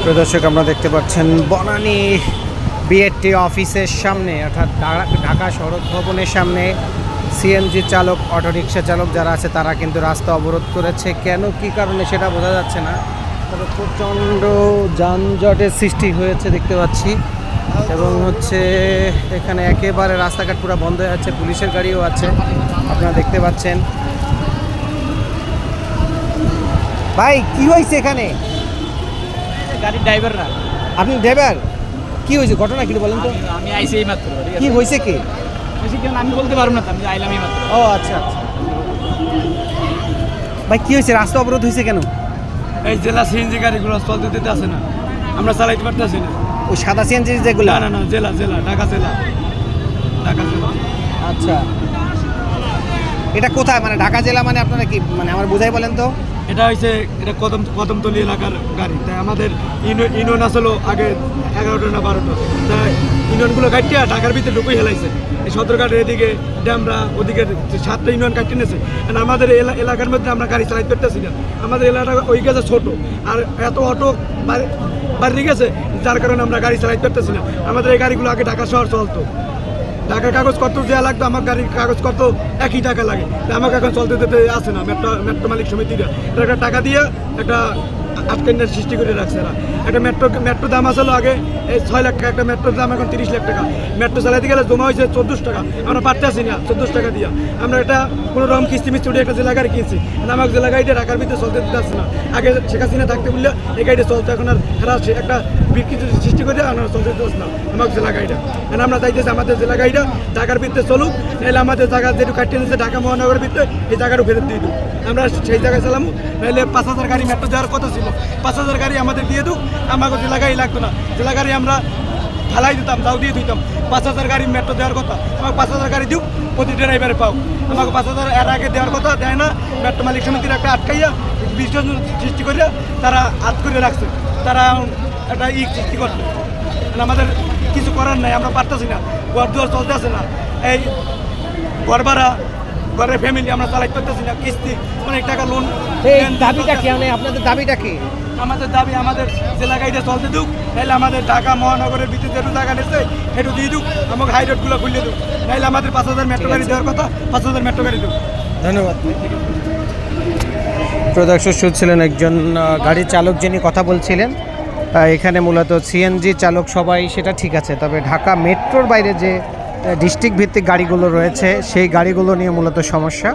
প্রদর্শক আমরা দেখতে পাচ্ছেন বনানী বিএডটি অফিসের সামনে অর্থাৎ ঢাকা সড়ক ভবনের সামনে সিএনজি চালক অটোরিকশা চালক যারা আছে তারা কিন্তু রাস্তা অবরোধ করেছে। কেন কি কারণে সেটা বোঝা যাচ্ছে না, তবে প্রচণ্ড যানজটের সৃষ্টি হয়েছে দেখতে পাচ্ছি। এবং হচ্ছে এখানে একেবারে রাস্তাঘাট পুরো বন্ধ হয়ে আছে, পুলিশের গাড়িও আছে আপনারা দেখতে পাচ্ছেন। ভাই কি হয়েছে এখানে? গাড়ির ড্রাইভার না, আপনি ড্রাইভার? কি হয়েছে, ঘটনা কি বলেন তো? আমি আইসি এই মাত্র। কি হয়েছে কি? আমি বলতে পারবো না, আমি আইলাম এই মাত্র। ও আচ্ছা আচ্ছা। ভাই কি হয়েছে, রাস্তা অবরোধ হয়েছে কেন? এই জেলা সিএনজি গাড়িগুলো চলতে দিতে আসে না, আমরা চালাইতে পারতেছি না। ওই সাদা সিএনজি যেগুলো? না না না, জেলা জেলা ঢাকা জেলা, ঢাকা জেলা। আচ্ছা, এটা কোথায়, মানে ঢাকা জেলা মানে আপনারা কি, মানে আমার বোঝাই বলেন তো? এটা হয়েছে, এটা কদমতলী এলাকার গাড়ি। তাই আমাদের ইউনিয়ন আসলো আগে 11টা না 12টা, তাই ইউনিয়নগুলো কাটিয়ে ঢাকার ভিতরে ঢুকে হেলাইছে। এই সদরঘাটের এদিকে ড্যামরা, ওদিকে 7টা ইউনিয়ন কাটিয়ে নিয়েছে। আমাদের এলাকার মধ্যে আমরা গাড়ি চালাইতে পারতেছি না। আমাদের এলাকা ওই গেছে ছোটো, আর এত অটো বাড়ি গেছে, যার কারণে আমরা গাড়ি চালাইতে পারতেছি না। আমাদের এই গাড়িগুলো আগে ঢাকা শহর চলতো, ঢাকার কাগজপত্র দেওয়া লাগতো, আমার গাড়ির কাগজপত্র একই টাকা লাগে। আমাকে এখন চলতে দিতে আসে না। মেট্রো মালিক সমিতিরা একটা টাকা দিয়ে একটা আটকেন্দ্রের সৃষ্টি করে রাখছে। এরা একটা মেট্রো দাম আসলো আগে 6 লাখ টাকা, একটা মেট্রোর দাম এখন 30 লাখ টাকা। মেট্রো চালাইতে গেলে জমা হয়েছে 14 টাকা, আমরা পারতেছি না 14 টাকা দিয়ে। আমরা এটা কোনো রকম কিস্তি মিস্তি একটা জেলা গাড়ি কিনছি, আমাকে জেলা গাড়িটা ঢাকার ভিতরে চলতে দিতে আসছে না। আগে শেখ হাসিনা থাকতে বললে এই গাড়িটা চলতো, এখন আর এরা একটা বিকৃতি সৃষ্টি করে আমরা চলতে দিতে আসছে না আমাকে জেলা গাড়িটা। এখন আমরা চাইতেছি আমাদের জেলা গাড়িটা ঢাকার ভিতরে চলুক, নাহলে আমাদের জায়গা যেটু কাটিয়ে নিচ্ছে ঢাকা মহানগরের ভিতরে, এই জায়গাটা ফেরত দিয়ে দিই, আমরা সেই জায়গায় চালামো। নাহলে 5000 গাড়ি মেট্রো দেওয়ার কথা ছিল, 5000 গাড়ি আমাদের দিয়ে দিক, আমাকে জেলা গাড়ি লাগতো না। জেলা গাড়ি আমরা ফালাই দিতাম, তাও দিয়ে দিতাম। 5000 গাড়ি মেট্রো দেওয়ার কথা, আমাকে 5000 গাড়ি দিক, প্রতি ড্রাইভারে পাও। আমাকে 5000 এর আগে দেওয়ার কথা, দেয় না। মেট্রো মালিক সমিতির একটা আটকাইয়া বিশজন সৃষ্টি করিয়া তারা হাত করে রাখছে, তারা একটা সৃষ্টি করছে। আমাদের কিছু করার নাই, আমরা পারতেছি না, ঘর দুয়ার চলতে আসে না। এই ঘর ভাড়া, ঘরের ফ্যামিলি আমরা চালাইতে পারতেছি না, কিস্তি অনেক টাকা লোন। দাবিটা কি, মানে আপনাদের দাবিটা কি? আমাদের দাবি আমাদের জেলা গাড়িটা চলতে দুক, নাহলে আমাদের ঢাকা মহানগরের ভিতরে যেটু জায়গা নিচ্ছে সেটু দিয়ে দুক, আমাকে হাই রোডগুলো খুলে দুক, নাহলে আমাদের 5000 মেট্রো গাড়ি দেওয়ার কথা, 5000 মেট্রো গাড়ি দুক। ধন্যবাদ। প্রদর্শক শুনছিলেন একজন গাড়ি চালক যিনি কথা বলছিলেন। এখানে মূলত সিএনজি চালক সবাই, সেটা ঠিক আছে, তবে ঢাকা মেট্রোর বাইরে যে ডিস্ট্রিক্ট ভিত্তিক গাড়িগুলো রয়েছে সেই গাড়িগুলো নিয়ে মূলত সমস্যা।